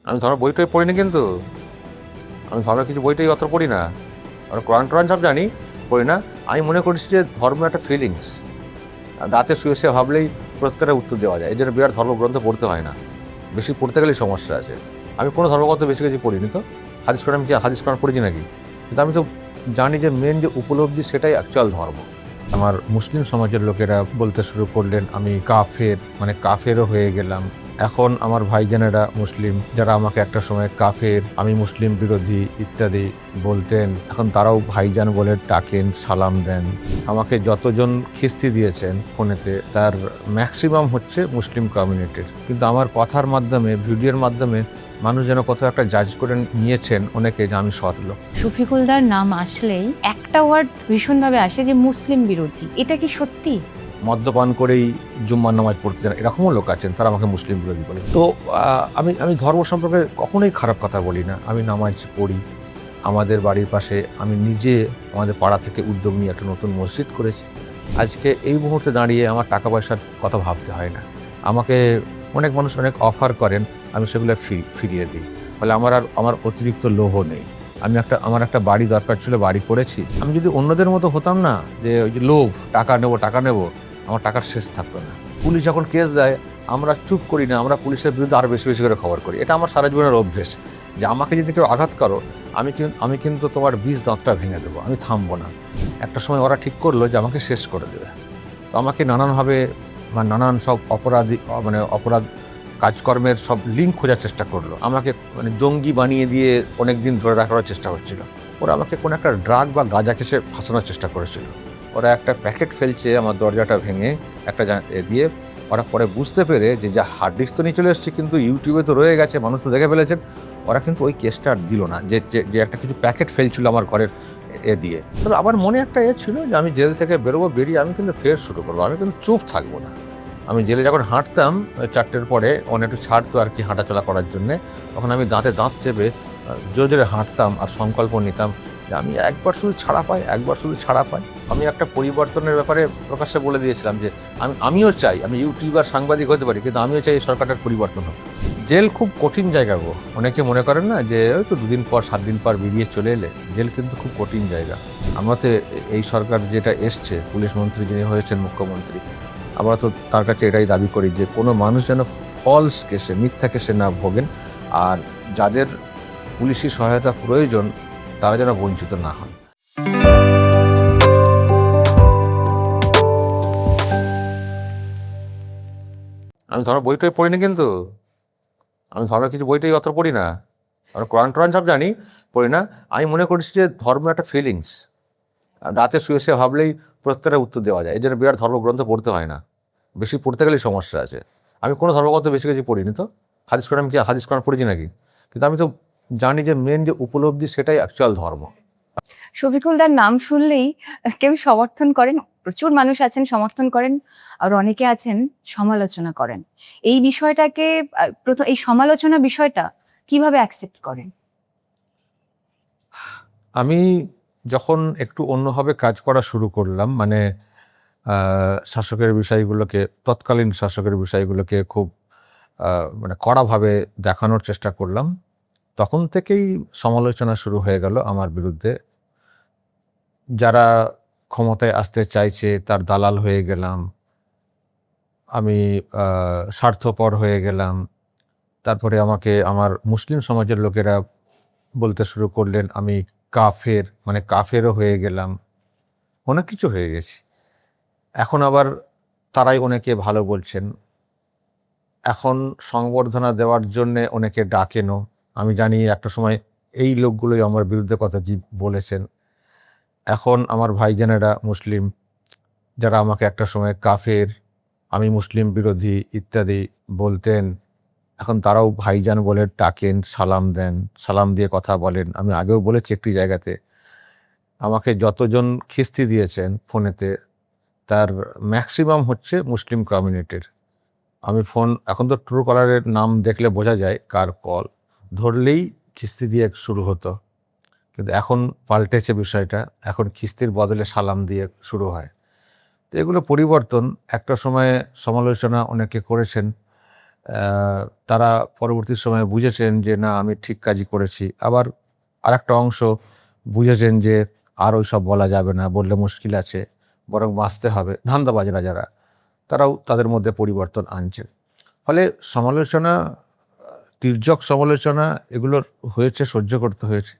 আমি ধর্মের বইটাই পড়িনি, কিন্তু আমি ধর্মের কিছু বইটাই অত পড়ি না। আর কোরআন টোরআন সব জানি, পড়ি না। আমি মনে করছি যে ধর্ম একটা ফিলিংস, রাতে শুয়ে শুয়ে ভাবলেই প্রত্যেকটা উত্তর দেওয়া যায়। এই জন্য বিরাট ধর্মগ্রন্থ পড়তে হয় না, বেশি পড়তে গেলেই সমস্যা আছে। আমি কোনো ধর্মগ্রন্থ বেশি কিছু পড়িনি। তো হাদিস কোরআন কি হাদিস কোরআন পড়েছি নাকি? কিন্তু আমি তো জানি যে মেন যে উপলব্ধি সেটাই অ্যাকচুয়াল ধর্ম। আমার মুসলিম সমাজের লোকেরা বলতে শুরু করলেন আমি কাফের, মানে কাফেরও হয়ে গেলাম। এখন আমার ভাইজানেরা মুসলিম, যারা আমাকে একটা সময় কাফের, আমি মুসলিম বিরোধী ইত্যাদি বলতেন, এখন তারাও ভাইজান বলে ডাকেন, সালাম দেন। আমাকে যতজন খিস্তি দিয়েছেন ফোনেতে, তার ম্যাক্সিমাম হচ্ছে মুসলিম কমিউনিটির। কিন্তু আমার কথার মাধ্যমে, ভিডিওর মাধ্যমে মানুষ যেন কোথাও একটা জাজ করে নিয়েছেন অনেকে যে আমি সৎ লোক। শফিকুলদার নাম আসলেই একটা ওয়ার্ড ভীষণভাবে আসে যে মুসলিম বিরোধী। এটা কি সত্যি? মদ্যপান করেই জুম্মার নামাজ পড়তে যান, এরকমও লোক আছেন, তারা আমাকে মুসলিম বিরোধী বলে। তো আমি আমি ধর্ম সম্পর্কে কখনোই খারাপ কথা বলি না। আমি নামাজ পড়ি। আমাদের বাড়ির পাশে আমি নিজে আমাদের পাড়া থেকে উদ্যোগ নিয়ে একটা নতুন মসজিদ করেছি। আজকে এই মুহূর্তে দাঁড়িয়ে আমার টাকা পয়সার কথা ভাবতে হয় না। আমাকে অনেক মানুষ অনেক অফার করেন, আমি সেগুলো ফিরিয়ে দিই। ফলে আমার অতিরিক্ত লোভ নেই। আমার একটা বাড়ি দরকার ছিল, বাড়ি করেছি। আমি যদি অন্যদের মতো হতাম না, যে ওই যে লোভ, টাকা নেব, আমার টাকার শেষ থাকতো না। পুলিশ যখন কেস দেয় আমরা চুপ করি না, আমরা পুলিশের বিরুদ্ধে আরও বেশি বেশি করে খবর করি। এটা আমার সারা জীবনের অভ্যেস, যে আমাকে যদি কেউ আঘাত করো আমি কিন্তু তোমার 20 দাঁতটা ভেঙে দেবো, আমি থামবো না। একটা সময় ওরা ঠিক করলো যে আমাকে শেষ করে দেবে। তো আমাকে নানানভাবে নানান সব অপরাধ কাজকর্মের সব লিঙ্ক খোঁজার চেষ্টা করলো। আমাকে জঙ্গি বানিয়ে দিয়ে অনেক দিন ধরে রাখার চেষ্টা হচ্ছিল। ওরা আমাকে কোনো একটা ড্রাগ বা গাঁজা কেসে ফাঁসানোর চেষ্টা করেছিল। ওরা একটা প্যাকেট ফেলছে আমার দরজাটা ভেঙে একটা দিয়ে। ওরা পরে বুঝতে পেরে যে যা হার্ড ডিস্ক তো নিয়ে চলে এসেছে, কিন্তু ইউটিউবে তো রয়ে গেছে, মানুষ তো দেখে ফেলেছেন। ওরা কিন্তু ওই কেসটা আর দিল না, যে একটা কিছু প্যাকেট ফেলছিল আমার ঘরের দিয়ে। তবে আমার মনে একটা ছিল যে আমি জেল থেকে বেরোবো, বেরিয়ে আমি কিন্তু ফের শুরু করবো, আমি কিন্তু চুপ থাকবো না। আমি জেলে যখন হাঁটতাম 4টের পরে, একটু ছাড়তো আর কি হাঁটাচলা করার জন্যে, তখন আমি দাঁতে দাঁত চেপে জোরে জোরে হাঁটতাম আর সংকল্প নিতাম যে আমি একবার শুধু ছাড়া পাই। আমি একটা পরিবর্তনের ব্যাপারে প্রকাশ্যে বলে দিয়েছিলাম যে আমিও চাই, আমি ইউটিউবার সাংবাদিক হতে পারি, কিন্তু আমিও চাই এই সরকারটার পরিবর্তন হোক। জেল খুব কঠিন জায়গা গো। অনেকে মনে করেন না যে ওই তো 2 দিন পর 7 দিন পর বেরিয়ে চলে এলে। জেল কিন্তু খুব কঠিন জায়গা। আমরা তো এই সরকার যেটা এসছে, পুলিশ মন্ত্রী যিনি হয়েছেন মুখ্যমন্ত্রী, আমরা তো তার কাছে এটাই দাবি করি যে কোনো মানুষ যেন ফলস কেসে, মিথ্যা কেসে না ভোগেন, আর যাদের পুলিশি সহায়তা প্রয়োজন তারা যেন বঞ্চিত না হন। আমি ধর্মের বইটাই পড়িনি, কিন্তু আমি ধর্মের কিছু বইটাই অত পড়ি না। আর কোরআন টোরআন সব জানি, পড়ি না। আমি মনে করছি যে ধর্ম একটা ফিলিংস, রাতে শুয়ে শুয়ে ভাবলেই প্রত্যেকটা উত্তর দেওয়া যায়। এই জন্য বিরাট ধর্মগ্রন্থ পড়তে হয় না, বেশি পড়তে গেলেই সমস্যা আছে। আমি কোনো ধর্মগ্রন্থ বেশি কিছু পড়িনি। তো হাদিস কোরআন পড়েছি নাকি? কিন্তু আমি তো জানি যে মেন যে উপলব্ধি সেটাই অ্যাকচুয়াল ধর্ম। শফিকুলদার নাম শুনলেই কেউ সমর্থন করেন, প্রচুর মানুষ আছেন সমর্থন করেন, আর অনেকে আছেন সমালোচনা করেন। এই বিষয়টাকে প্রথম এই সমালোচনা বিষয়টা কিভাবে অ্যাকসেপ্ট করেন? আমি যখন একটু অন্যভাবে কাজ করা শুরু করলাম, শাসকের বিষয়গুলোকে, তৎকালীন শাসকের বিষয়গুলোকে খুব কড়াভাবে দেখানোর চেষ্টা করলাম, তখন থেকেই সমালোচনা শুরু হয়ে গেল আমার বিরুদ্ধে। যারা ক্ষমতায় আসতে চাইছে তার দালাল হয়ে গেলাম, আমি স্বার্থপর হয়ে গেলাম। তারপরে আমাকে আমার মুসলিম সমাজের লোকেরা বলতে শুরু করলেন আমি কাফের, কাফেরও হয়ে গেলাম। অনেক কিছু হয়ে গেছি। এখন আবার তারাই অনেকে ভালো বলছেন। এখন সংবর্ধনা দেওয়ার জন্যে অনেকে ডাকেনও। আমি জানি একটা সময় এই লোকগুলোই আমার বিরুদ্ধে কথা কি বলেছেন। এখন আমার ভাইজানেরা মুসলিম, যারা আমাকে একটা সময় কাফের, আমি মুসলিম বিরোধী ইত্যাদি বলতেন, এখন তারাও ভাইজান বলে ডাকেন, সালাম দেন, সালাম দিয়ে কথা বলেন। আমি আগেও বলেছি একটি জায়গাতে, আমাকে যতজন খিস্তি দিয়েছেন ফোনেতে, তার ম্যাক্সিমাম হচ্ছে মুসলিম কমিউনিটির। আমি ফোন, এখন তো ট্রু কলারের নাম দেখলে বোঝা যায় কার কল, ধরলেই খিস্তি দিয়ে শুরু হতো, কিন্তু এখন পাল্টেছে বিষয়টা। এখন খিস্তির বদলে সালাম দিয়ে শুরু হয়। তো এগুলো পরিবর্তন। একটা সময়ে সমালোচনা অনেকে করেছেন তারা পরবর্তী সময়ে বুঝেছেন যে না আমি ঠিক কাজই করেছি, আবার আরেকটা অংশ বুঝেছেন যে আর ওই সব বলা যাবে না, বললে মুশকিল আছে, বরং বাঁচতে হবে। ধান্দাবাজরা যারা, তারাও তাদের মধ্যে পরিবর্তন আনছেন। ফলে সমালোচনা, তির্যক সমালোচনা এগুলো হয়েছে, সহ্য করতে হয়েছে,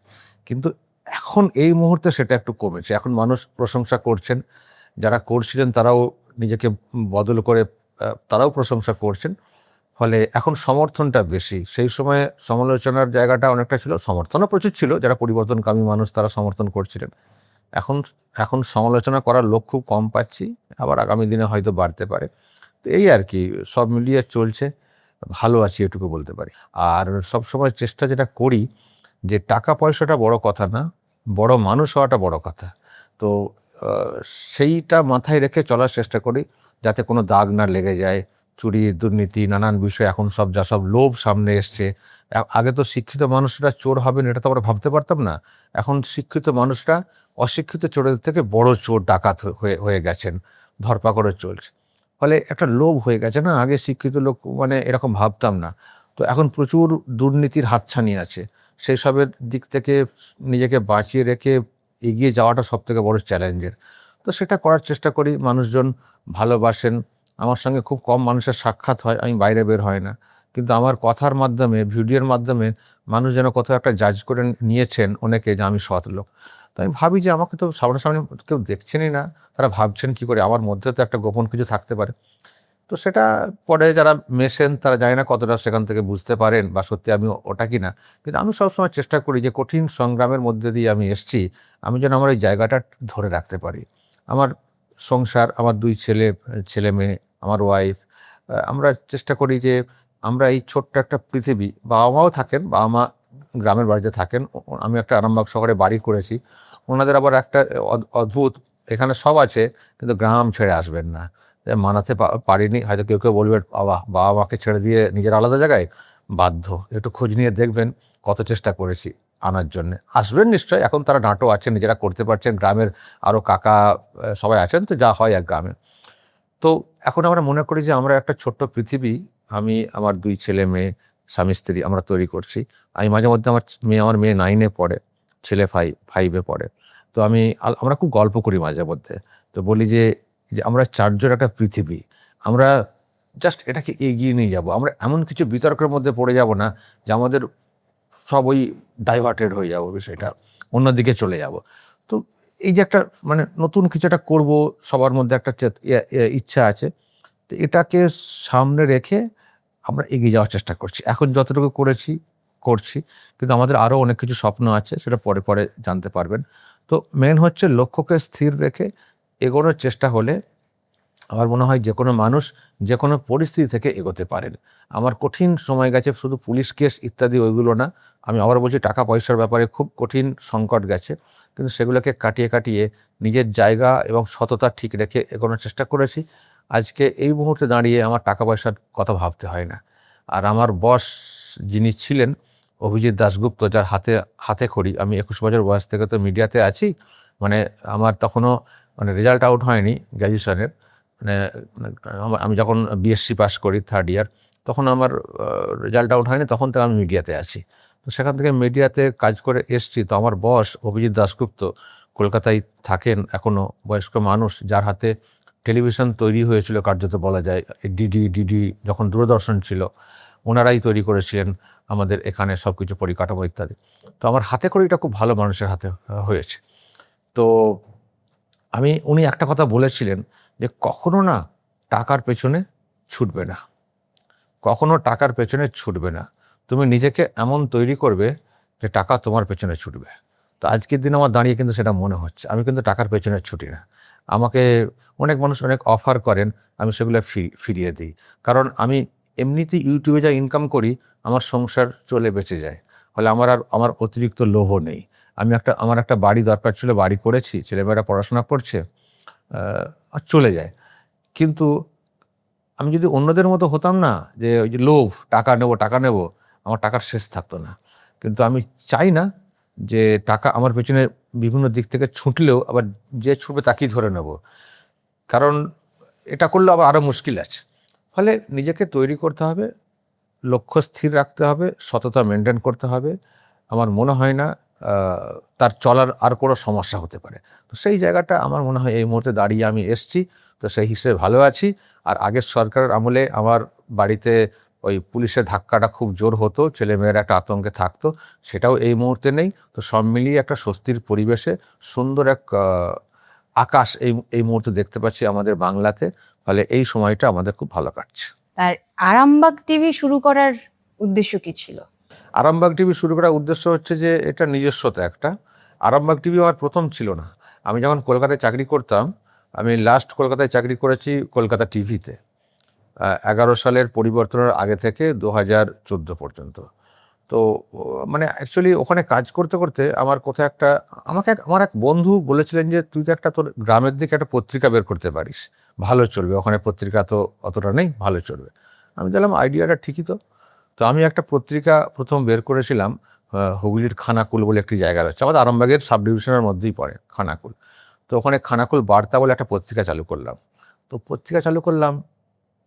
কিন্তু এখন এই মুহূর্তে সেটা একটু কমেছে। এখন মানুষ প্রশংসা করছেন, যারা করছিলেন তারাও নিজেকে বদল করে তারাও প্রশংসা করছেন। ফলে এখন সমর্থনটা বেশি। সেই সময়ে সমালোচনার জায়গাটা অনেকটা ছিল, সমর্থনও প্রচুর ছিল, যারা পরিবর্তনকামী মানুষ তারা সমর্থন করছিলেন। এখন এখন সমালোচনা করার লোক খুব কম পাচ্ছি, আবার আগামী দিনে হয়তো বাড়তে পারে। তো এই আর কি, সব মিলিয়ে চলছে, ভালো আছি এটুকু বলতে পারি। আর সবসময় চেষ্টা যেটা করি যে টাকা পয়সাটা বড় কথা না, বড় মানুষ হওয়াটা বড় কথা। তো সেইটা মাথায় রেখে চলার চেষ্টা করি, যাতে কোনো দাগ না লেগে যায়। চুরি, দুর্নীতি, নানান বিষয়, এখন সব লোভ সামনে এসছে। আগে তো শিক্ষিত মানুষরা চোর হবেন এটা তো আমরা ভাবতে পারতাম না। এখন শিক্ষিত মানুষরা অশিক্ষিত চোরের থেকে বড় চোর, ডাকাত হয়ে গেছেন, ধরপাকড়ে চলছে। ফলে একটা লোভ হয়ে গেছে না, আগে শিক্ষিত লোক মানে এরকম ভাবতাম না। তো এখন প্রচুর দুর্নীতির হাতছানি আছে, সেই সবের দিক থেকে নিজেকে বাঁচিয়ে রেখে এগিয়ে যাওয়াটা সব থেকে বড় চ্যালেঞ্জের। তো সেটা করার চেষ্টা করি। মানুষজন ভালোবাসেন, আমার সঙ্গে খুব কম মানুষের সাক্ষাৎ হয়, আমি বাইরে বের হয় না, কিন্তু আমার কথার মাধ্যমে, ভিডিওর মাধ্যমে মানুষ যেন কোথাও একটা জাজ করে নিয়েছেন অনেকে যে আমি সৎ লোক। তো আমি ভাবি যে আমাকে তো সামনাসামনি কেউ দেখছেনই না, তারা ভাবছেন কি করে, আমার মধ্যে তো একটা গোপন কিছু থাকতে পারে। তো সেটা পরে যারা মেশেন তারা জানে না কতটা সেখান থেকে বুঝতে পারেন বা সত্যি আমি ওটা কি না। কিন্তু আমি সবসময় চেষ্টা করি যে কঠিন সংগ্রামের মধ্যে দিয়ে আমি এসছি, আমি যেন আমার ওই জায়গাটা ধরে রাখতে পারি। আমার সংসার, আমার 2 ছেলে মেয়ে, আমার ওয়াইফ, আমরা চেষ্টা করি যে আমরা এই ছোট্ট একটা পৃথিবী, বাবা মাও থাকেন, বাবা মা গ্রামের বাড়িতে থাকেন, আমি একটা আরামবাগ শহরে বাড়ি করেছি। ওনাদের আবার একটা অদ্ভুত, এখানে সব আছে কিন্তু গ্রাম ছেড়ে আসবেন না, মানাতে পারিনি। হয়তো কেউ কেউ বলবেন বাবা মাকে ছেড়ে দিয়ে নিজের আলাদা জায়গায়, বাধ্য, একটু খোঁজ নিয়ে দেখবেন কত চেষ্টা করেছি আনার জন্যে। আসবেন নিশ্চয়, এখন তারা নাটক আছেন, নিজেরা করতে পারছেন, গ্রামের আরও কাকা সবাই আছেন, তো যা হয় এক গ্রামে। তো এখন আমরা মনে করি যে আমরা একটা ছোট্ট পৃথিবী, আমি, আমার 2 ছেলে মেয়ে, স্বামী স্ত্রী, আমরা তৈরি করছি। আমি মাঝে মধ্যে আমার মেয়ে 9-এ পড়ে, ছেলে 5-এ পড়ে। তো আমরা খুব গল্প করি মাঝে মধ্যে। তো বলি যে আমরা 4 জন একটা পৃথিবী, আমরা জাস্ট এটাকে এগিয়ে নিয়ে যাব। আমরা এমন কিছু বিতর্কের মধ্যে পড়ে যাব না যে আমাদের সব ওই ডাইভার্টেড হয়ে যাব, বিষয়টা অন্যদিকে চলে যাব। তো এই যে একটা মানে নতুন কিছু একটা করবো, সবার মধ্যে একটা ইচ্ছা আছে। তো এটাকে সামনে রেখে আমরা এগিয়ে যাওয়ার চেষ্টা করছি। এখন যতটুকু করছি, কিন্তু আমাদের আরও অনেক কিছু স্বপ্ন আছে, সেটা পরে পরে জানতে পারবেন। তো মেন হচ্ছে লক্ষ্যকে স্থির রেখে এগোনোর চেষ্টা হলে আমার মনে হয় যে কোনো মানুষ যে কোনো পরিস্থিতি থেকে এগোতে পারেন। আমার কঠিন সময় গেছে, শুধু পুলিশ কেস ইত্যাদি ওইগুলো না, আমি আবার বলছি টাকা পয়সার ব্যাপারে খুব কঠিন সংকট গেছে, কিন্তু সেগুলোকে কাটিয়ে নিজের জায়গা এবং সততা ঠিক রেখে এগোনোর চেষ্টা করেছি। আজকে এই মুহূর্তে দাঁড়িয়ে আমার টাকা পয়সার কথা ভাবতে হয় না। আর আমার বস যিনি ছিলেন, অভিজিৎ দাশগুপ্ত, যার হাতে খড়ি, আমি 21 বছর বয়স থেকে তো মিডিয়াতে আছি। মানে আমার তখনও রেজাল্ট আউট হয়নি গ্র্যাজুয়েশনের, আমি যখন বিএসসি পাস করি 3rd ইয়ার, তখন আমার রেজাল্ট আউট হয়নি, তখন থেকে আমি মিডিয়াতে আছি। তো সেখান থেকে মিডিয়াতে কাজ করে এসছি। তো আমার বস অভিজিৎ দাশগুপ্ত কলকাতায় থাকেন এখনও, বয়স্ক মানুষ, যার হাতে টেলিভিশন তৈরি হয়েছিল কার্যত বলা যায়। ডিডি যখন দূরদর্শন ছিল, ওনারাই তৈরি করেছিলেন আমাদের এখানে সব কিছু পরিকাঠামো ইত্যাদি। তো আমার হাতে করে এটা খুব ভালো মানুষের হাতে হয়েছে। তো উনি একটা কথা বলেছিলেন যে কখনো না টাকার পেছনে ছুটবে না, কখনো টাকার পেছনে ছুটবে না, তুমি নিজেকে এমন তৈরি করবে যে টাকা তোমার পেছনে ছুটবে। তো আজকের দিন আমার দাঁড়িয়ে কিন্তু সেটা মনে হচ্ছে, আমি কিন্তু টাকার পেছনে ছুটি না। আমাকে অনেক মানুষ অনেক অফার করেন, আমি সেগুলো ফিরিয়ে দিই, কারণ আমি এমনিতেই ইউটিউবে যা ইনকাম করি আমার সংসার চলে বেঁচে যায়। ফলে আমার অতিরিক্ত লোভও নেই। আমার একটা বাড়ি দরকার ছিল, বাড়ি করেছি, ছেলেমেয়েরা পড়াশোনা করছে, আর চলে যায়। কিন্তু আমি যদি অন্যদের মতো হতাম না, যে ওই যে লোভ, টাকা নেব, আমার টাকার শেষ থাকতো না। কিন্তু আমি চাই না যে টাকা আমার পেছনে বিভিন্ন দিক থেকে ছুটলেও আবার যে ছুটবে তাকেই ধরে নেব, কারণ এটা করলে আবার আরও মুশকিল আছে। ফলে নিজেকে তৈরি করতে হবে, লক্ষ্য স্থির রাখতে হবে, সততা মেনটেন করতে হবে। আমার মনে হয় না তার চলার আর কোনো সমস্যা হতে পারে। তো সেই জায়গাটা আমার মনে হয় এই মুহূর্তে দাঁড়িয়ে আমি এসছি, তো সেই হিসেবে ভালো আছি। আর আগের সরকারের আমলে আমার বাড়িতে ওই পুলিশের ধাক্কাটা খুব জোর হতো, ছেলেমেয়েরা একটা আতঙ্কে থাকতো, সেটাও এই মুহূর্তে নেই। তো সব মিলিয়ে একটা স্বস্তির পরিবেশে সুন্দর এক আকাশ এই মুহূর্তে দেখতে পাচ্ছি আমাদের বাংলাতে। ফলে এই সময়টা আমাদের খুব ভালো কাটছে। তার আরামবাগ টিভি শুরু করার উদ্দেশ্য কি ছিল? আরামবাগ টিভি শুরু করার উদ্দেশ্য হচ্ছে যে এটা নিজস্বতা একটা। আরামবাগ টিভি আমার প্রথম ছিল না। আমি যখন কলকাতায় চাকরি করতাম, আমি লাস্ট কলকাতায় চাকরি করেছি কলকাতা টিভিতে 11 সালের পরিবর্তনের আগে থেকে 2014 পর্যন্ত। তো মানে অ্যাকচুয়ালি ওখানে কাজ করতে করতে আমার কোথাও একটা আমার এক বন্ধু বলেছিলেন যে তুই তো একটা তোর গ্রামের দিকে একটা পত্রিকা বের করতে পারিস, ভালো চলবে, ওখানে পত্রিকা তো অতটা নেই, ভালো চলবে। আমি দিলাম আইডিয়াটা ঠিকই তো। তো আমি একটা পত্রিকা প্রথম বের করেছিলাম হুগলির খানাকুল বলে একটি জায়গা রয়েছে, আমাদের আরামবাগের সাব ডিভিশনের মধ্যেই পড়ে খানাকুল। তো ওখানে খানাকুল বার্তা বলে একটা পত্রিকা চালু করলাম। তো পত্রিকা চালু করলাম,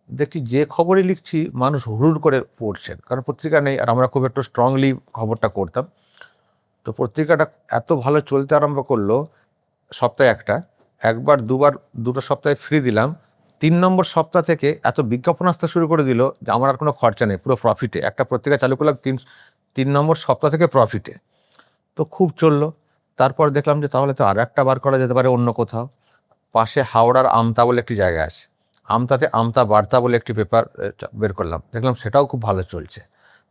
দেখছি যে খবরই লিখছি মানুষ হুড় করে পড়ছেন, কারণ পত্রিকা নেই, আর আমরা খুব একটু স্ট্রংলি খবরটা করতাম। তো পত্রিকাটা এত ভালো চলতে আরম্ভ করলো, সপ্তাহে একবার দুটো সপ্তাহে ফ্রি দিলাম। 3 নম্বর সপ্তাহ থেকে এত বিজ্ঞাপন আসতে শুরু করে দিল যে আমার আর কোনো খরচা নেই, পুরো প্রফিটে। একটা পত্রিকা চালু করলাম 3 নম্বর সপ্তাহ থেকে প্রফিটে। তো খুব চললো। তারপর দেখলাম যে তাহলে তো আর একটা বার করা যেতে পারে অন্য কোথাও। পাশে হাওড়ার আমতা বলে একটি জায়গা আছে, আমতাতে আমতা বার্তা বলে একটি পেপার বের করলাম, দেখলাম সেটাও খুব ভালো চলছে।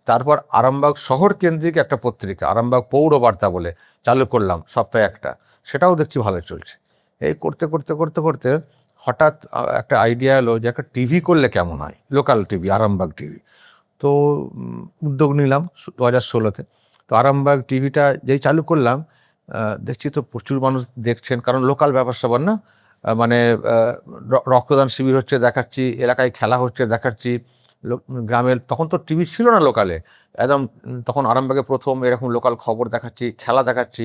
তারপর আরামবাগ শহর কেন্দ্রিক একটা পত্রিকা আরামবাগ পৌর বার্তা বলে চালু করলাম, সপ্তাহে একটা, সেটাও দেখছি ভালো চলছে। এই করতে করতে করতে করতে হঠাৎ একটা আইডিয়া এলো যে একটা টিভি করলে কেমন হয়, লোকাল টিভি, আরামবাগ টিভি। তো উদ্যোগ নিলাম 2016-তে। তো আরামবাগ টিভিটা যেই চালু করলাম, দেখছি তো প্রচুর মানুষ দেখছেন, কারণ লোকাল ব্যাপার স্যাপার না, মানে রক্তদান শিবির হচ্ছে দেখাচ্ছি, এলাকায় খেলা হচ্ছে দেখাচ্ছি, গ্রামের তখন তো টিভি ছিল না লোকালে একদম, তখন আরামবাগে প্রথম এরকম লোকাল খবর দেখাচ্ছি, খেলা দেখাচ্ছি,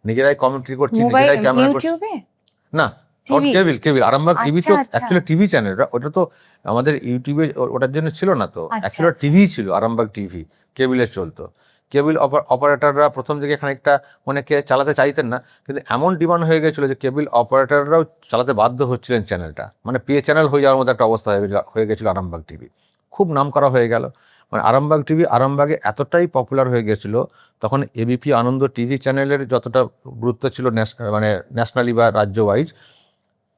নিজেরাই কমেন্ট্রি করছি, নিজেরাই ক্যামেরা করছি। না, কেবিল আরামবাগ টিভি তো অ্যাকচুয়ালি টিভি চ্যানেল, ওটা তো আমাদের ইউটিউবে ওটার জন্য ছিল না, তো অ্যাকচুয়ালি টিভি ছিল, আরামবাগ টিভি কেবিলে চলতো। কেবিল অপারেটররা প্রথম দিকে খানিকটা অনেকে চালাতে চাইতেন না, কিন্তু এমন ডিমান্ড হয়ে গেছিলো যে কেবিল অপারেটররাও চালাতে বাধ্য হচ্ছিলেন চ্যানেলটা, মানে পে চ্যানেল হয়ে যাওয়ার মতো একটা অবস্থা হয়ে গেছিলো আরামবাগ টিভি। খুব নাম করা হয়ে গেল, মানে আরামবাগ টিভি আরামবাগে এতটাই পপুলার হয়ে গেছিলো, তখন এবিপি আনন্দ টিভি চ্যানেলের যতটা গুরুত্ব ছিল মানে ন্যাশনালি বা রাজ্য ওয়াইজ,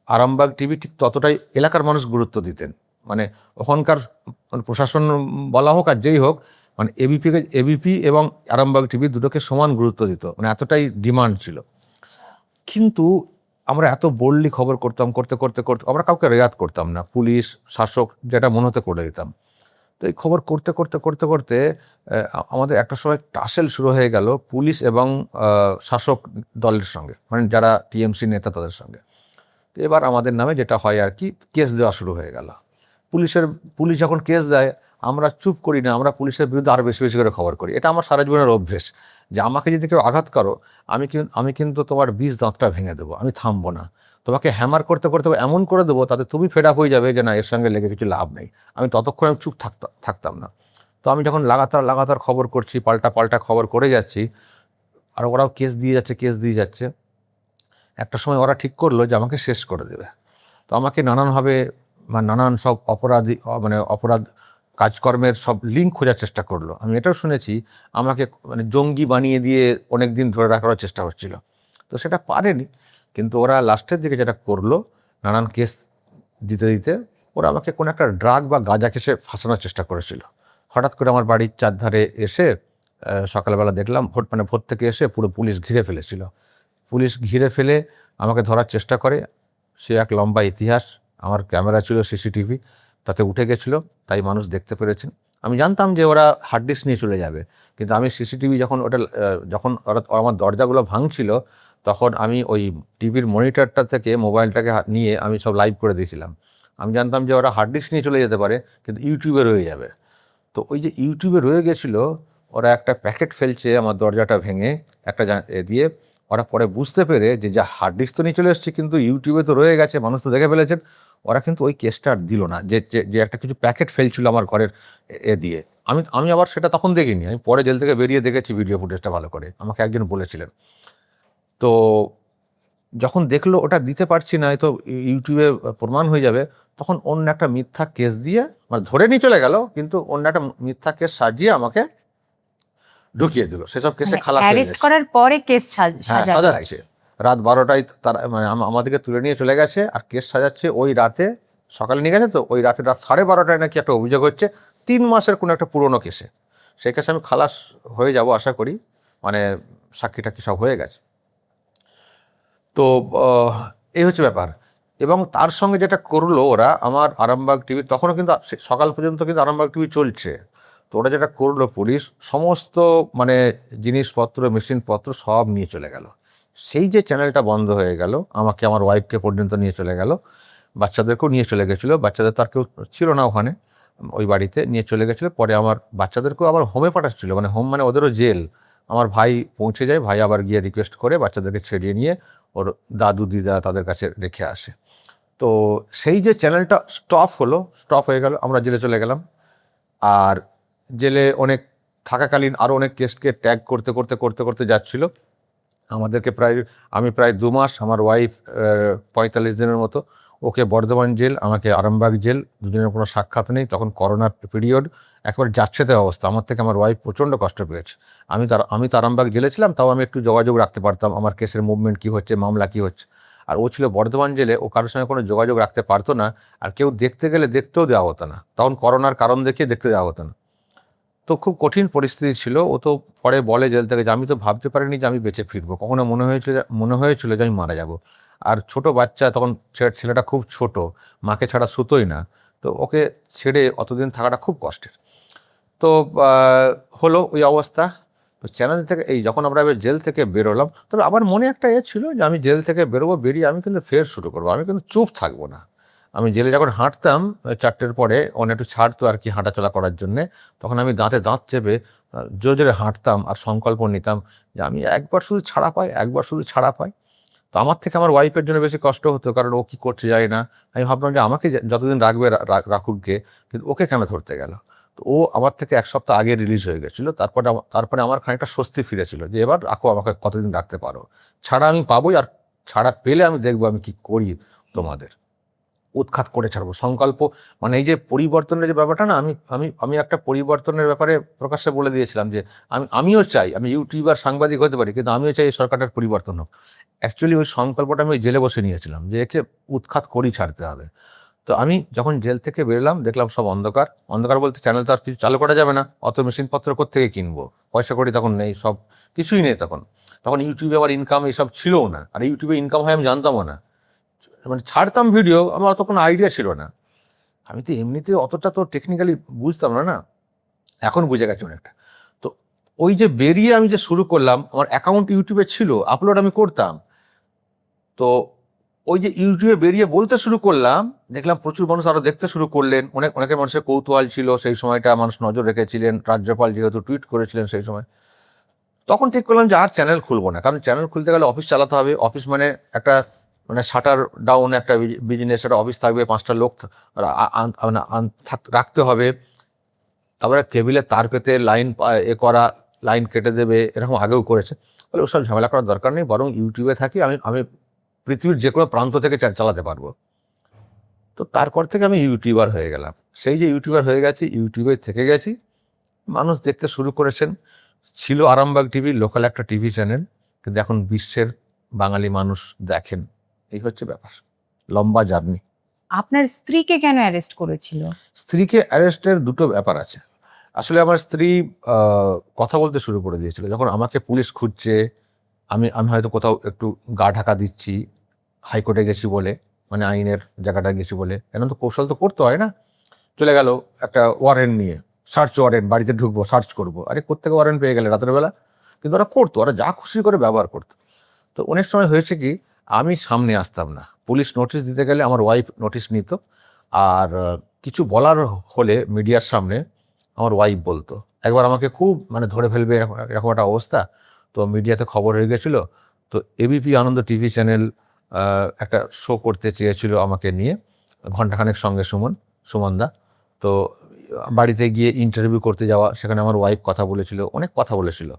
আরামবাগ টিভি ঠিক ততটাই এলাকার মানুষ গুরুত্ব দিতেন। মানে ওখানকার প্রশাসন বলা হোক আর যেই হোক, মানে এবিপি এবং আরামবাগ টিভি দুটোকে সমান গুরুত্ব দিত, মানে এতটাই ডিমান্ড ছিল। কিন্তু আমরা এত বোল্ডলি খবর করতাম, করতে করতে করতে আমরা কাউকে রেয়াত করতাম না, পুলিশ শাসক যেটা মনে হতে করে দিতাম। তো এই খবর করতে করতে করতে করতে আমাদের একটা সময় টাসেল শুরু হয়ে গেল পুলিশ এবং শাসক দলের সঙ্গে, মানে যারা টিএমসি নেতা তাদের সঙ্গে। তো এবার আমাদের নামে যেটা হয় আর কি, কেস দেওয়া শুরু হয়ে গেল। পুলিশ যখন কেস দেয় আমরা চুপ করি না, আমরা পুলিশের বিরুদ্ধে আরও বেশি বেশি করে খবর করি। এটা আমার সারা জীবনের অভ্যেস, যে আমাকে যদি কেউ আঘাত করো আমি কিন্তু তোমার 20 দাঁতটা ভেঙে দেবো, আমি থামবো না, তোমাকে হ্যামার করতে করতে এমন করে দেবো তাতে তুমি ফেড আপ হয়ে যাবে যে না, এর সঙ্গে লেগে কিছু লাভ নেই। আমি ততক্ষণ চুপ থাকতাম না। তো আমি যখন লাগাতার খবর করছি, পাল্টা খবর করে যাচ্ছি, আর ওরাও কেস দিয়ে যাচ্ছে, একটা সময় ওরা ঠিক করলো যে আমাকে শেষ করে দেবে। তো আমাকে নানানভাবে নানান সব অপরাধ কাজকর্মের সব লিঙ্ক খোঁজার চেষ্টা করলো। আমি এটাও শুনেছি আমাকে মানে জঙ্গি বানিয়ে দিয়ে অনেক দিন ধরে রাখার চেষ্টা হচ্ছিল। তো সেটা পারেনি, কিন্তু ওরা লাস্টের দিকে যেটা করলো, নানান কেস দিতে ওরা আমাকে কোনো একটা ড্রাগ বা গাঁজা কেসে ফাঁসানোর চেষ্টা করেছিল। হঠাৎ করে আমার বাড়ির চারধারে এসে সকালবেলা দেখলাম ভোর থেকে এসে পুরো পুলিশ ঘিরে ফেলেছিল। পুলিশ ঘিরে ফেলে আমাকে ধরার চেষ্টা করে, সে এক লম্বা ইতিহাস। আমার ক্যামেরা ছিল, সিসিটিভি তাতে উঠে গেছিলো, তাই মানুষ দেখতে পেরেছেন। আমি জানতাম যে ওরা হার্ড ডিস্ক নিয়ে চলে যাবে, কিন্তু আমি সিসিটিভি যখন ওরা আমার দরজাগুলো ভাঙছিল, তখন আমি ওই টিভির মনিটরটা থেকে মোবাইলটাকে নিয়ে আমি সব লাইভ করে দিয়েছিলাম। আমি জানতাম যে ওরা হার্ড ডিস্ক নিয়ে চলে যেতে পারে, কিন্তু ইউটিউবে রয়ে যাবে। তো ওই যে ইউটিউবে রয়ে গেছিলো, ওরা একটা প্যাকেট ফেলছে আমার দরজাটা ভেঙে একটা দিয়ে, ওরা পরে বুঝতে পেরে যে যা হার্ড ডিস্ক তো নিয়ে চলে এসেছে, কিন্তু ইউটিউবে তো রয়ে গেছে, মানুষ তো দেখে ফেলেছেন, ওরা কিন্তু ওই কেসটা আর দিল না। যে যে একটা কিছু প্যাকেট ফেলছিল আমার ঘরের দিয়ে, আমি আবার সেটা তখন দেখিনি, আমি পরে জেল থেকে বেরিয়ে দেখেছি ভিডিও ফুটেজটা ভালো করে, আমাকে একজন বলেছিলেন। তো যখন দেখলো ওটা দিতে পারছি না, তো ইউটিউবে প্রমাণ হয়ে যাবে, তখন অন্য একটা মিথ্যা কেস দিয়ে মানে ধরে নিয়ে চলে গেল, কিন্তু অন্য একটা মিথ্যা কেস সাজিয়ে আমাকে ঢুকিয়ে দিল, সেসব কেসে খালাস হয়ে অ্যারেস্ট গেছে। করার পরে কেস হ্যাঁ, সাজাচ্ছে রাত 12টায় তারা মানে আমাদেরকে তুলে নিয়ে চলে গেছে, আর কেস সাজাচ্ছে ওই রাতে, সকালে নিয়ে গেছে তো ওই রাতে রাত 12:30টায় নাকি একটা অভিযোগ হচ্ছে 3 মাসের কোনো একটা পুরনো কেসে। সেই কেসে আমি খালাস হয়ে যাব আশা করি, মানে সাক্ষী টাক্ষী সব হয়ে গেছে। তো এই হচ্ছে ব্যাপার। এবং তার সঙ্গে যেটা করলো ওরা, আমার আরামবাগ টিভি তখনও কিন্তু সকাল পর্যন্ত কিন্তু আরামবাগ টিভি চলছে, তো ওরা যেটা করলো, পুলিশ সমস্ত মানে জিনিসপত্র মেশিনপত্র সব নিয়ে চলে গেল। সেই যে চ্যানেলটা বন্ধ হয়ে গেল, আমাকে আমার ওয়াইফকে পর্যন্ত নিয়ে চলে গেল, বাচ্চাদেরকেও নিয়ে চলে গেছিলো, বাচ্চাদের তার কেউ ছিল না ওখানে, ওই বাড়িতে নিয়ে চলে গেছিলো। পরে আমার বাচ্চাদেরকেও আবার হোমে পাঠাচ্ছিল, মানে হোম মানে ওদেরও জেল। আমার ভাই পৌঁছে যায়, ভাই আবার গিয়ে রিকোয়েস্ট করে বাচ্চাদেরকে ছেড়িয়ে নিয়ে ওর দাদু দিদা তাদের কাছে রেখে আসে। তো সেই যে চ্যানেলটা স্টপ হয়ে গেল, আমরা জেলে চলে গেলাম। আর জেলে অনেক থাকাকালীন আরও অনেক কেসকে ট্যাগ করতে করতে করতে করতে যাচ্ছিল আমাদেরকে। আমি প্রায় 2 মাস, আমার ওয়াইফ 45 দিনের মতো, ওকে বর্ধমান জেল, আমাকে আরামবাগ জেল, দুজনের কোনো সাক্ষাৎ নেই, তখন করোনা পিরিয়ড, একেবারে যাচ্ছেতে অবস্থা। আমার থেকে আমার ওয়াইফ প্রচণ্ড কষ্ট পেয়েছে। আমি তো আরামবাগ জেলে ছিলাম, তাও আমি একটু যোগাযোগ রাখতে পারতাম, আমার কেসের মুভমেন্ট কী হচ্ছে, মামলা কী হচ্ছে। আর ও ছিল বর্ধমান জেলে, ও কারোর সঙ্গে কোনো যোগাযোগ রাখতে পারতো না, আর কেউ দেখতে গেলে দেখতেও দেওয়া হতো না, তখন করোনার কারণ দেখিয়ে দেখতে দেওয়া হতো না। তো খুব কঠিন পরিস্থিতি ছিল। ও তো পরে বলে জেল থেকে যে আমি তো ভাবতে পারিনি যে আমি বেঁচে ফিরবো, কখনো মনে হয়েছিল যে আমি মারা যাব। আর ছোট বাচ্চা তখন, ছেলেটা খুব ছোট, মাকে ছাড়া শুতোই না, তো ওকে ছেড়ে অতদিন থাকাটা খুব কষ্টের। তো হলো ওই অবস্থা। তো চ্যানেল থেকে যখন আমরা এবার জেল থেকে বেরোলাম, তবে আমার মনে একটা ছিল যে আমি জেল থেকে বেরোবো, বেরিয়ে আমি কিন্তু ফের শুরু করবো, আমি কিন্তু চুপ থাকবো না। আমি জেলে যখন হাঁটতাম 4টের পরে, অনেক একটু ছাড়তো আর কি হাঁটাচলা করার জন্যে, তখন আমি দাঁতে দাঁত চেপে জোরে জোরে হাঁটতাম আর সংকল্প নিতাম যে আমি একবার শুধু ছাড়া পাই। তো আমার থেকে আমার ওয়াইফের জন্য বেশি কষ্ট হতো, কারণ ও কী করছে যায় না। আমি ভাবলাম যে আমাকে যতদিন রাখবে রাখুক গে, কিন্তু ওকে কেন ধরতে গেল। তো ও আমার থেকে 1 সপ্তাহ আগে রিলিজ হয়ে গেছিলো। তারপরে আমার খানিকটা স্বস্তি ফিরেছিল যে এবার রাখো, আমাকে কতদিন রাখতে পারো, ছাড়া আমি পাবোই, আর ছাড়া পেলে আমি দেখবো আমি কি করি, তোমাদের উৎখাত করে ছাড়বো। সংকল্প মানে এই যে পরিবর্তনের যে ব্যাপারটা না, আমি একটা পরিবর্তনের ব্যাপারে প্রকাশ্যে বলে দিয়েছিলাম যে আমিও চাই, আমি ইউটিউবার সাংবাদিক হতে পারি, কিন্তু আমিও চাই এই সরকারটার পরিবর্তন হোক। অ্যাকচুয়ালি ওই সংকল্পটা আমি ওই জেলে বসে নিয়েছিলাম যে একে উৎখাত করেই ছাড়তে হবে। তো আমি যখন জেল থেকে বেরোলাম, দেখলাম সব অন্ধকার বলতে চ্যানেল তো আর কিছু চালু করা যাবে না, অত মেশিনপত্র কোত্থেকে কিনবো, পয়সা করি তখন নেই, সব কিছুই নেই তখন ইউটিউবে আবার ইনকাম এইসব ছিলও না, আর ইউটিউবে ইনকাম হয় আমি জানতামও না। মানে ছাড়তাম ভিডিও, আমার অত কোনো আইডিয়া ছিল না, আমি তো এমনিতে অতটা তো টেকনিক্যালি বুঝতাম না, এখন বুঝে গেছি অনেকটা। তো ওই যে বেরিয়ে আমি যে শুরু করলাম, আমার অ্যাকাউন্ট ইউটিউবে ছিল, আপলোড আমি করতাম। তো ওই যে ইউটিউবে বেরিয়ে বলতে শুরু করলাম, দেখলাম প্রচুর মানুষ আরও দেখতে শুরু করলেন, অনেকের মানুষের কৌতূহল ছিল, সেই সময়টা মানুষ নজর রেখেছিলেন, রাজ্যপাল যেহেতু টুইট করেছিলেন সেই সময়। তখন ঠিক করলাম যে আর চ্যানেল খুলবো না, কারণ চ্যানেল খুলতে গেলে অফিস চালাতে হবে, অফিস মানে একটা মানে শাটার ডাউন একটা বিজনেস, একটা অফিস থাকবে, 5টা লোক মানে রাখতে হবে, তারপরে কেবিলে তার পেতে লাইন করা, লাইন কেটে দেবে, এরকম আগেও করেছে। বলে ওসব ঝামেলা করার দরকার নেই, বরং ইউটিউবে থাকি, আমি পৃথিবীর যে কোনো প্রান্ত থেকে চালাতে পারবো। তো তারপর থেকে আমি ইউটিউবার হয়ে গেলাম। সেই যে ইউটিউবার হয়ে গেছি, ইউটিউবে থেকে গেছি, মানুষ দেখতে শুরু করেছেন। ছিল আরামবাগ টিভি, লোকাল একটা টিভি চ্যানেল, কিন্তু এখন বিশ্বের বাঙালি মানুষ দেখেন। এই হচ্ছে ব্যাপার, লম্বা জার্নি। আপনার স্ত্রীকে কেন অ্যারেস্ট করেছিল? স্ত্রীকে অ্যারেস্টের দুটো ব্যাপার আছে। আসলে আমার স্ত্রী কথা বলতে শুরু করে দিয়েছিল যখন আমাকে পুলিশ খুঁজছে। আমি হয়তো কোথাও একটু গা ঢাকা দিচ্ছি, হাইকোর্টে গেছি বলে, মানে আইনের জায়গাটা গেছি বলে, এমন তো কৌশল তো করতে হয় না। চলে গেল একটা ওয়ারেন্ট নিয়ে, সার্চ ওয়ারেন্ট, বাড়িতে ঢুকবো, সার্চ করবো, আরে কোত্থেকে ওয়ারেন্ট পেয়ে গেলে রাতের বেলা। কিন্তু ওরা করতো, ওরা যা খুশি করে ব্যবহার করতো। তো অনেক সময় হয়েছে কি, আমি সামনে আসতাম না, পুলিশ নোটিশ দিতে গেলে আমার ওয়াইফ নোটিশ নিত, আর কিছু বলার হলে মিডিয়ার সামনে আমার ওয়াইফ বলতো। একবার আমাকে খুব মানে ধরে ফেলবে এরকম একটা অবস্থা, তো মিডিয়াতে খবর হয়ে গেছিলো। তো এবিপি আনন্দ টিভি চ্যানেল একটা শো করতে চেয়েছিল আমাকে নিয়ে, ঘণ্টাখানেক সঙ্গে সুমনদা। তো বাড়িতে গিয়ে ইন্টারভিউ করতে যাওয়া, সেখানে আমার ওয়াইফ কথা বলেছিল, অনেক কথা বলেছিল।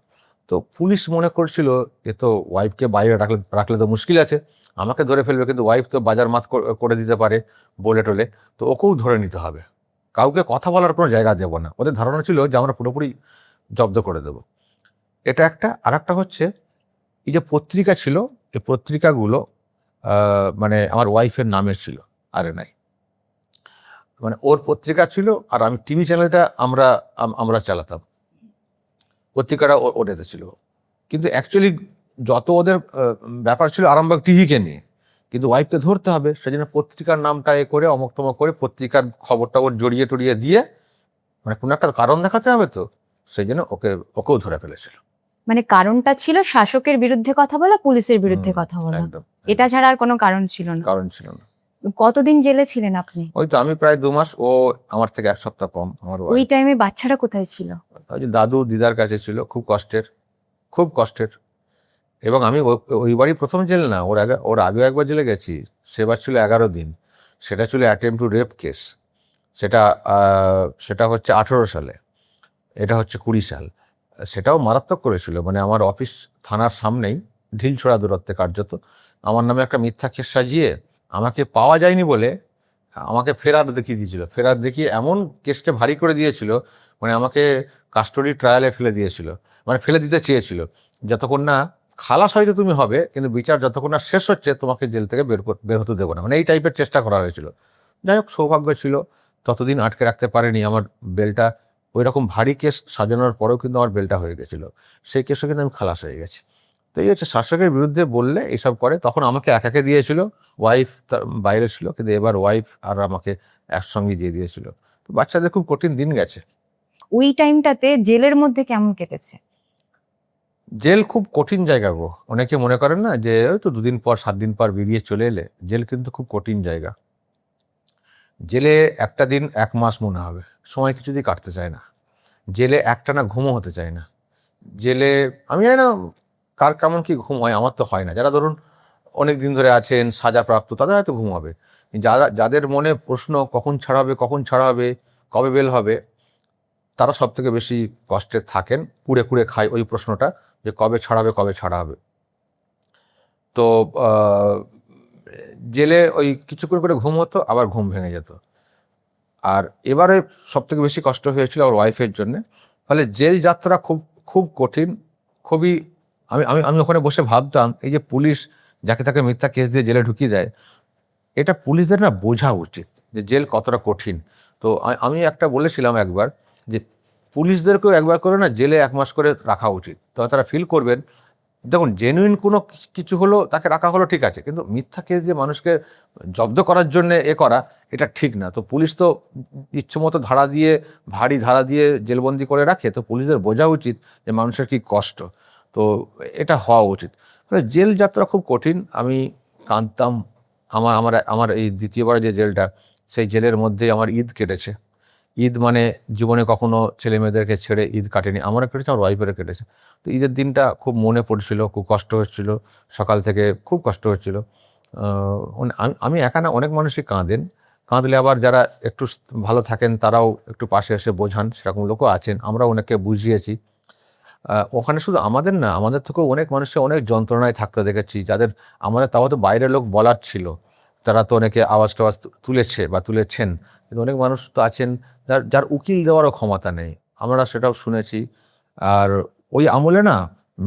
তো পুলিশ মনে করছিল এ তো ওয়াইফকে বাইরে রাখলে তো মুশকিল আছে, আমাকে ধরে ফেলবে, কিন্তু ওয়াইফ তো বাজার মাত করে দিতে পারে বলে টলে, তো ওকেও ধরে নিতে হবে, কাউকে কথা বলার কোনো জায়গা দেবো না। ওদের ধারণা ছিল যে আমরা পুরোপুরি জব্দ করে দেব। এটা একটা। আর একটা হচ্ছে, এই যে পত্রিকা ছিল, এই পত্রিকাগুলো মানে আমার ওয়াইফের নামের ছিল, আরে নাই, মানে ওর পত্রিকা ছিল, আর আমি টিভি চ্যানেলটা আমরা চালাতাম, পত্রিকাটা ওর এতে ছিল। কিন্তু অ্যাকচুয়ালি যত ওদের ব্যাপার ছিল আরামবাগ টিভিকে নিয়ে, কিন্তু ওয়াইফকে ধরতে হবে, সেই জন্য পত্রিকার নামটা করে অমক তমক করে পত্রিকার খবরটা ওর জড়িয়ে টড়িয়ে দিয়ে, মানে কোনো একটা কারণ দেখাতে হবে, তো সেই জন্য ওকেও ধরে ফেলেছিল। মানে কারণটা ছিল শাসকের বিরুদ্ধে কথা বলা, পুলিশের বিরুদ্ধে কথা বলা, একদম। এটা ছাড়া আর কোনো কারণ ছিল না। কারণ ছিল না। কতদিন জেলে ছিলেন আপনি? ওই তো আমি প্রায় 2 মাস, ও আমার থেকে 1 সপ্তাহ কম। আমার ওই টাইমে বাচ্চারা কোথায় ছিল? ওই যে দাদু দিদার কাছে ছিল, খুব কষ্টের। এবং আমি ওই বাড়ি প্রথম জেলে না, ওর আগে একবার জেলে গেছি, সেবার ছিল 11 দিন। সেটা ছিল অ্যাটেম্প টু রেপ কেস। সেটা হচ্ছে 18 সালে, এটা হচ্ছে 20 সাল। সেটাও মারাত্মক করেছিল, মানে আমার অফিস থানার সামনেই, ঢিলছোড়া দূরত্বে কার্যত, আমার নামে একটা মিথ্যা কেস সাজিয়ে আমাকে পাওয়া যায়নি বলে আমাকে ফেরার দেখিয়ে দিয়েছিল। ফেরার দেখিয়ে এমন কেসটা ভারী করে দিয়েছিল, মানে আমাকে কাস্টডি ট্রায়ালে ফেলে দিয়েছিল, মানে ফেলে দিতে চেয়েছিল, যতক্ষণ না খালাস হয়তো তুমি হবে, কিন্তু বিচার যতক্ষণ না শেষ হচ্ছে তোমাকে জেল থেকে বের হতে দেবো না, মানে এই টাইপের চেষ্টা করা হয়েছিল। যাই হোক, সৌভাগ্য ছিল ততদিন আটকে রাখতে পারেনি। আমার বেলটা, ওই রকম ভারী কেস সাজানোর পরেও কিন্তু আমার বেলটা হয়ে গেছিলো, সেই কেসও কিন্তু আমি খালাস হয়ে গেছি। তো এই হচ্ছে, শাসকের বিরুদ্ধে বললে এইসব করে। তখন আমাকে একাকে দিয়েছিল, ওয়াইফ তার বাইরে ছিল, কিন্তু এবার ওয়াইফ আর আমাকে একসঙ্গে দিয়ে দিয়েছিল। তো বাচ্চাদের খুব কঠিন দিন গেছে। ওই টাইমটাতে জেলের মধ্যে কেমন কেটেছে? জেল খুব কঠিন জায়গা গো। অনেকে মনে করেন না যে ওই তো 2 দিন পর 7 দিন পর বেরিয়ে চলে এলে, জেল কিন্তু খুব কঠিন জায়গা। জেলে একটা দিন 1 মাস মনে হবে, সময় কিছুতেই কাটতে চায় না। জেলে একটানা ঘুমও হতে চায় না। জেলে আমি জানি না কার কেমন কি ঘুম হয়, আমার তো হয় না। যারা ধরুন অনেক দিন ধরে আছেন, সাজাপ্রাপ্ত, তাদের হয়তো ঘুম হবে। যাদের মনে প্রশ্ন কখন ছাড়া হবে, কবে বেল হবে, তারা সব থেকে বেশি কষ্টে থাকেন, কুড়ে খায় ওই প্রশ্নটা, যে কবে ছাড়া হবে। তো জেলে ওই কিছুক্ষণ করে ঘুম হতো, আবার ঘুম ভেঙে যেত। আর এবারে সব থেকে বেশি কষ্ট হয়েছিল আমার ওয়াইফের জন্যে। ফলে জেল যাত্রা খুব কঠিন, খুবই। আমি ওখানে বসে ভাবতাম, এই যে পুলিশ যাকে তাকে মিথ্যা কেস দিয়ে জেলে ঢুকিয়ে দেয়, এটা পুলিশদের না বোঝা উচিত যে জেল কতটা কঠিন। তো আমি একটা বলেছিলাম একবার, যে পুলিশদেরকেও একবার করে না জেলে 1 মাস করে রাখা উচিত, তো তারা ফিল করবেন। দেখুন, জেনুইন কোনো কিছু হলো তাকে রাখা হলো, ঠিক আছে, কিন্তু মিথ্যা কেস দিয়ে মানুষকে জব্দ করার জন্য করা, এটা ঠিক না। তো পুলিশ তো ইচ্ছেমতো ভারী ধারা দিয়ে জেলবন্দি করে রাখে, তো পুলিশদের বোঝা উচিত যে মানুষের কি কষ্ট, তো এটা হওয়া উচিত। জেল যাত্রা খুব কঠিন। আমি কাঁদতাম। আমার এই দ্বিতীয়বার যে জেলটা, সেই জেলের মধ্যে আমার ঈদ কেটেছে। ঈদ মানে জীবনে কখনো ছেলে মেয়েদেরকে ছেড়ে ঈদ কাটেনি, আমারও কেটেছে, আমার ওয়াইফেরও কেটেছে। তো ঈদের দিনটা খুব মনে পড়ছিল, খুব কষ্ট হচ্ছিল, সকাল থেকে খুব কষ্ট হচ্ছিল। আমি একা না, অনেক মানুষই কাঁদলে আবার যারা একটু ভালো থাকেন তারাও একটু পাশে এসে বোঝান, সেরকম লোকও আছেন, আমরা অনেককে বুঝিয়েছি। ওখানে শুধু আমাদের না, আমাদের থেকেও অনেক মানুষের অনেক যন্ত্রণায় থাকতে দেখেছি, যাদের আমাদের তাও তো বাইরের লোক বলার ছিল, তারা তো অনেকে আওয়াজ টাওয়াজ তুলেছে বা তুলেছেন, কিন্তু অনেক মানুষ তো আছেন যার উকিল দেওয়ারও ক্ষমতা নেই, আমরা সেটাও শুনেছি। আর ওই আমলে না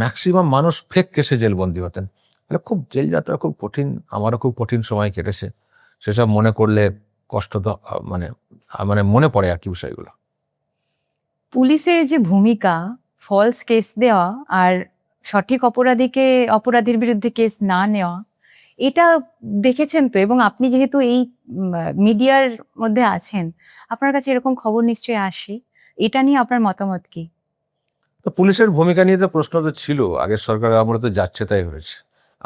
ম্যাক্সিমাম মানুষ ফেক কেসে জেলবন্দি হতেন। তাহলে খুব জেল যাত্রা খুব কঠিন, আমারও খুব কঠিন সময় কেটেছে। সেসব মনে করলে কষ্ট তো মানে মনে পড়ে আর কি বিষয়গুলো। পুলিশের যে ভূমিকা, ফলস কেস দেওয়া আর সঠিক অপরাধীর বিরুদ্ধে কেস না নেওয়া, এটা দেখেছেন তো। এবং আপনি যেহেতু এই মিডিয়ার মধ্যে আছেন, আপনার কাছে এরকম খবর নিশ্চয়ই আসে, এটা নিয়ে আপনার মতামত কি? তো পুলিশের ভূমিকা নিয়ে তো প্রশ্ন তো ছিল, আগের সরকার আমরা তো যাচ্ছে তাই হয়েছে।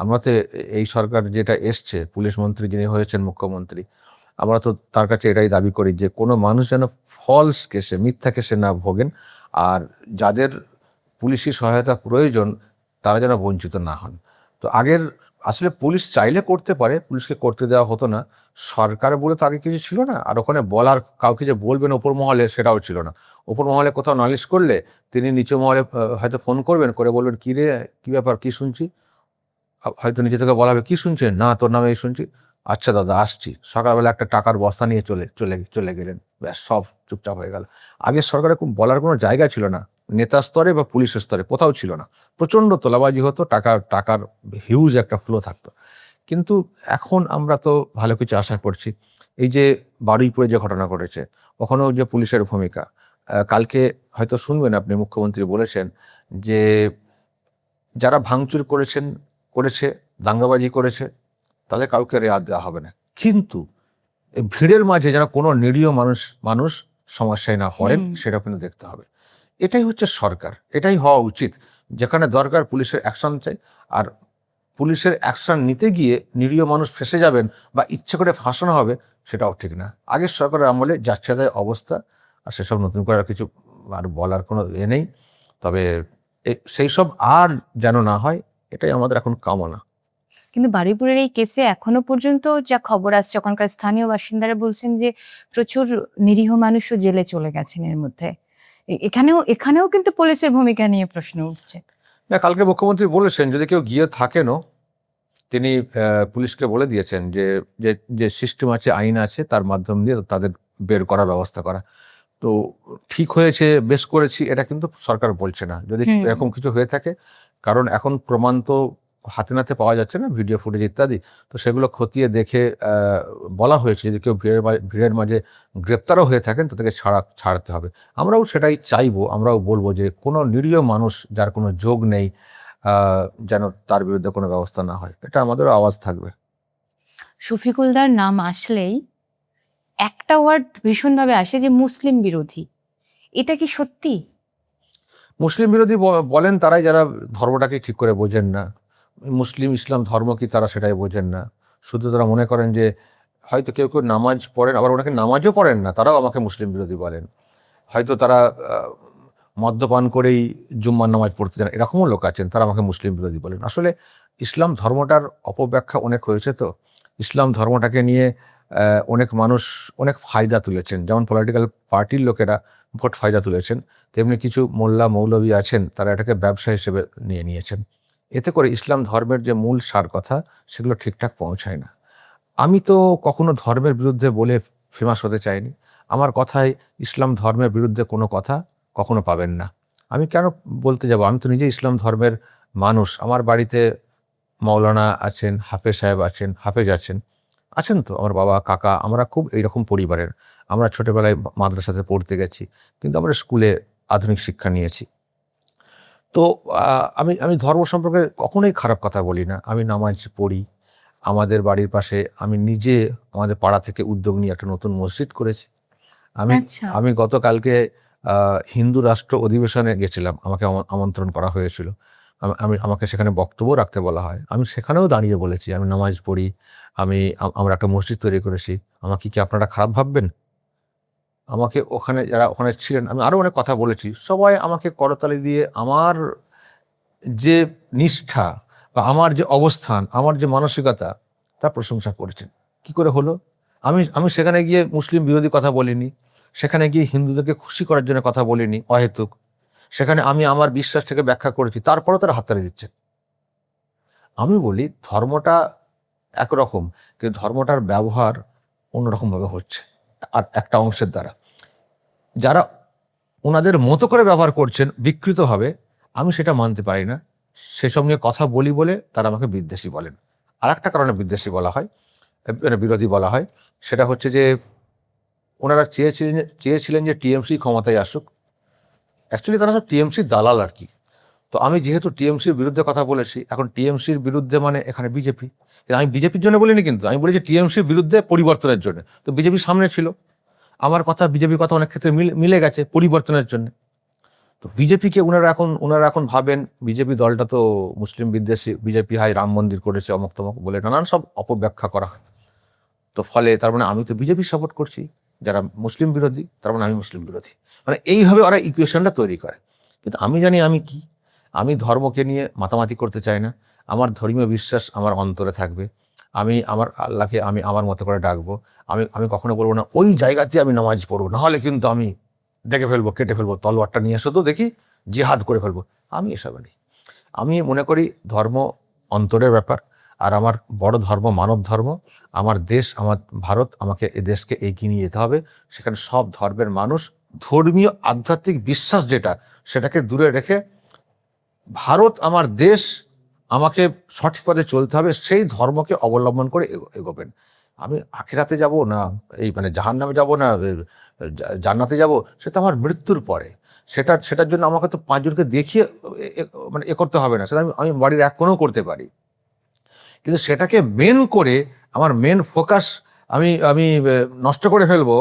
আমরা তো এই সরকার যেটা এসছে, পুলিশ মন্ত্রী যিনি হয়েছেন মুখ্যমন্ত্রী, আমরা তো তার কাছে এটাই দাবি করি যে কোনো মানুষ যেন ফলস কেসে, মিথ্যা কেসে না ভোগেন, আর যাদের পুলিশি সহায়তা প্রয়োজন তারা যেন বঞ্চিত না হন। তো আগের আসলে পুলিশ চাইলে করতে পারে, পুলিশকে করতে দেওয়া হতো না। সরকার বলে তো আগে কিছু ছিল না, আর ওখানে বলার কাউকে যে বলবেন ওপর মহলে সেটাও ছিল না। ওপর মহলে কোথাও নালিশ করলে তিনি নিচু মহলে হয়তো ফোন করবেন, করে বলবেন কী রে, কী ব্যাপার, কী শুনছি। হয়তো নিচে থেকে বলা হবে কী শুনছেন, না তোর নামে এই শুনছি, আচ্ছা দাদা আসছি। সকালবেলা একটা টাকার বস্তা নিয়ে চলে গেলেন, ব্যাস সব চুপচাপ হয়ে গেল। আগে সরকারের বলার কোনো জায়গা ছিল না, নেতা স্তরে বা পুলিশের স্তরে কোথাও ছিল না। প্রচণ্ড তোলাবাজি হতো, টাকার হিউজ একটা ফ্লো থাকতো। কিন্তু এখন আমরা তো ভালো কিছু আশা করছি। এই যে বারুইপুরে যে ঘটনা ঘটেছে, ওখানেও যে পুলিশের ভূমিকা, কালকে হয়তো শুনবেন আপনি, মুখ্যমন্ত্রী বলেছেন যে যারা ভাঙচুর করেছে, দাঙ্গাবাজি করেছে, তাদের কাউকে রেয়াত দেওয়া হবে না। কিন্তু এই ভিড়ের মাঝে যেন কোনো নিরীহ মানুষ সমস্যায় না পড়েন, সেটা কিন্তু দেখতে হবে। এটাই হচ্ছে সরকার, এটাই হওয়া উচিত। যেখানে দরকার পুলিশের অ্যাকশন চাই, আর পুলিশের অ্যাকশন নিতে গিয়ে নিরীহ মানুষ ফেঁসে যাবেন বা ইচ্ছে করে ফাঁসানো হবে, সেটাও ঠিক না। আগের সরকারের আমলে যাচ্ছে তাই অবস্থা, আর সেসব নতুন করে আর কিছু আর বলার কোনো নেই। তবে সেই সব আর যেন না হয়, এটাই আমাদের এখন কামনা। কিন্তু বারুইপুরের এই কেসে এখনো পর্যন্ত যা খবর আসছে, ওখানকার স্থানীয় বাসিন্দারা বলছেন যে প্রচুর নিরীহ মানুষও জেলে চলে গেছেন এর মধ্যে। এখানেও কিন্তু পুলিশের ভূমিকা নিয়ে প্রশ্ন উঠছে। না, কালকে মুখ্যমন্ত্রী বলেছেন যদি কেউ গিয়ে থাকেনও, তিনি পুলিশকে বলে দিয়েছেন যে যে যে সিস্টেম আছে, আইন আছে, তার মাধ্যম দিয়ে তাদের বের করার ব্যবস্থা করা। তো ঠিক হয়েছে, বেশ করেছি, এটা কিন্তু সরকার বলছে না। যদি এরকম কিছু হয়ে থাকে, কারণ এখন প্রমাণ তো হাতে নাতে পাওয়া যাচ্ছে না, ভিডিও ফুটেজ ইত্যাদি, তো সেগুলো খতিয়ে দেখে বলা হয়েছে যদি কেউ ভিড়ের মাঝে গ্রেপ্তারও হয়ে থাকেন, তাদেরকে ছাড়তে হবে। আমরাও সেটাই চাইবো, আমরাও বলবো যে কোনো নিরীহ মানুষ যার কোনো যোগ নেই, যেন তার বিরুদ্ধে কোনো ব্যবস্থা না হয়। এটা আমাদেরও আওয়াজ থাকবে। শফিকুলদার নাম আসলেই একটা ওয়ার্ড ভীষণভাবে আসে, যে মুসলিম বিরোধী। এটা কি সত্যি? মুসলিম বিরোধী বলেন তারাই যারা ধর্মটাকে ঠিক করে বোঝেন না। ইসলাম ধর্ম কি তারা সেটাই বোঝেন না। শুধু তারা মনে করেন যে হয়তো কেউ নামাজ পড়েন, আবার ওনাকে নামাজও পড়েন না, তারাও আমাকে মুসলিম বিরোধী বলেন। হয়তো তারা মদ্যপান করেই জুম্মার নামাজ পড়তে যান, এরকমও লোক আছেন, তারা আমাকে মুসলিম বিরোধী বলেন। আসলে ইসলাম ধর্মটার অপব্যাখ্যা অনেক হয়েছে। তো ইসলাম ধর্মটাকে নিয়ে অনেক মানুষ অনেক ফায়দা তুলেছেন, যেমন পলিটিক্যাল পার্টির লোকেরা ভোট ফায়দা তুলেছেন, তেমনি কিছু মোল্লা মৌলবী আছেন, তারা এটাকে ব্যবসা হিসেবে নিয়েছেন। এতে করে ইসলাম ধর্মের যে মূল সার কথা, সেগুলো ঠিকঠাক পৌঁছায় না। আমি তো কখনো ধর্মের বিরুদ্ধে বলে ফেমাস হতে চাইনি। আমার কথায় ইসলাম ধর্মের বিরুদ্ধে কোনো কথা কখনো পাবেন না। আমি কেন বলতে যাব? আমি তো নিজে ইসলাম ধর্মের মানুষ। আমার বাড়িতে মাওলানা আছেন, হাফেজ সাহেব আছেন, হাফেজ আছেন তো আমার বাবা, কাকা, আমরা খুব এইরকম পরিবারের। আমরা ছোটোবেলায় মাদ্রাসাতে পড়তে গেছি, কিন্তু আমরা স্কুলে আধুনিক শিক্ষা নিয়েছি। তো আমি ধর্ম সম্পর্কে কখনোই খারাপ কথা বলি না। আমি নামাজ পড়ি। আমাদের বাড়ির পাশে আমি নিজে আমাদের পাড়া থেকে উদ্যোগ নিয়ে একটা নতুন মসজিদ করেছি। আমি গতকালকে হিন্দু রাষ্ট্র অধিবেশনে গেছিলাম, আমাকে আমন্ত্রণ করা হয়েছিল। আমাকে সেখানে বক্তব্য রাখতে বলা হয়। আমি সেখানেও দাঁড়িয়ে বলেছি আমি নামাজ পড়ি, আমরা একটা মসজিদ তৈরি করেছি। আমাকে কি আপনারা খারাপ ভাববেন? আমাকে যারা ওখানে ছিলেন, আমি আরও অনেক কথা বলেছি, সবাই আমাকে করতালি দিয়ে আমার যে নিষ্ঠা বা আমার যে অবস্থান, আমার যে মানসিকতা, তার প্রশংসা করেছেন। কি করে হলো? আমি সেখানে গিয়ে মুসলিম বিরোধী কথা বলিনি, সেখানে গিয়ে হিন্দুদেরকে খুশি করার জন্য কথা বলিনি অহেতুক। সেখানে আমি আমার বিশ্বাসটাকে ব্যাখ্যা করেছি, তারপরেও তারা হাততালি দিচ্ছে। আমি বলি ধর্মটা একরকম, কিন্তু ধর্মটার ব্যবহার অন্যরকমভাবে হচ্ছে আর একটা অংশের দ্বারা, যারা ওনাদের মতো করে ব্যবহার করছেন বিকৃতভাবে, আমি সেটা মানতে পারি না। সেসব নিয়ে কথা বলি বলে তারা আমাকে বিদ্বেষী বলেন। আর একটা কারণে বিদ্বেষী বলা হয়, বিরোধী বলা হয়, সেটা হচ্ছে যে ওনারা চেয়েছিলেন যে টিএমসি ক্ষমতায় আসুক। অ্যাকচুয়ালি তারা সব টিএমসির দালাল আর কি। তো আমি যেহেতু টিএমসির বিরুদ্ধে কথা বলেছি, এখন টিএমসির বিরুদ্ধে মানে এখানে বিজেপি। আমি বিজেপির জন্য বলিনি, কিন্তু আমি বলি যে টিএমসির বিরুদ্ধে পরিবর্তনের জন্য। তো বিজেপির সামনে ছিল, আমার কথা বিজেপির কথা অনেক ক্ষেত্রে মিলে গেছে পরিবর্তনের জন্য। তো বিজেপিকে ওনারা এখন ভাবেন বিজেপি দলটা তো মুসলিম বিদ্বেষী, বিজেপি হাই রাম মন্দির করেছে, অমুক তমক বলে নানান সব অপব্যাখ্যা করা হয়। তো ফলে তার মানে আমি তো বিজেপি সাপোর্ট করছি, যারা মুসলিম বিরোধী তার মানে আমি মুসলিম বিরোধী, মানে এইভাবে ওরা ইকুয়েশনটা তৈরি করে। কিন্তু আমি জানি আমি কি, আমি ধর্মকে নিয়ে মাতামাতি করতে চাই না। আমার ধর্মীয় বিশ্বাস আমার অন্তরে থাকবে, আমি আমার আল্লাহকে আমি আমার মতো করে ডাকবো, আমি কখনো বলবো না ওই জায়গাতে আমি নামাজ পড়বো, নাহলে কিন্তু আমি দেখে ফেলবো, কেটে ফেলবো, তলোয়ারটা নিয়ে এসো তো দেখি, জিহাদ করে ফেলবো। আমি এসব নেই। আমি মনে করি ধর্ম অন্তরের ব্যাপার, আর আমার বড় ধর্ম মানব ধর্ম। আমার দেশ, আমার ভারত, আমাকে এই দেশকে এগিয়ে নিয়ে যেতে হবে। সেখানে সব ধর্মের মানুষ ধর্মীয় আধ্যাত্মিক বিশ্বাস যেটা, সেটাকে দূরে রেখে ভারত আমার দেশ, আমাকে সঠিক পথে চলতে হবে, সেই ধর্মকে অবলম্বন করে এগোবেন। আমি আখিরাতে যাব না, এই মানে জাহান্নামে যাব না জান্নাতে যাব, সেটা আমার মৃত্যুর পরে। সেটার জন্য আমাকে তো পাঁচজনকে দেখিয়ে মানে করতে হবে না, সেটা আমি বাড়ির এক কোণেও করতে পারি। কিন্তু সেটাকে মেন করে আমার মেন ফোকাস আমি আমি নষ্ট করে ফেলবো,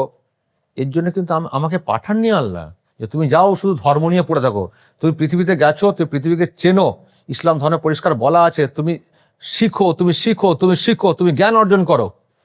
এর জন্য কিন্তু আমাকে পাঠাননি আল্লাহ যে তুমি যাও শুধু ধর্ম নিয়ে পড়ে থাকো। তুমি পৃথিবীতে গেছো, তুমি পৃথিবীকে চেনো, ইসলাম ধর্মে পরিষ্কার বলা আছে তুমি শিখো, তুমি শিখো, তুমি শিখো, তুমি জ্ঞান অর্জন করো।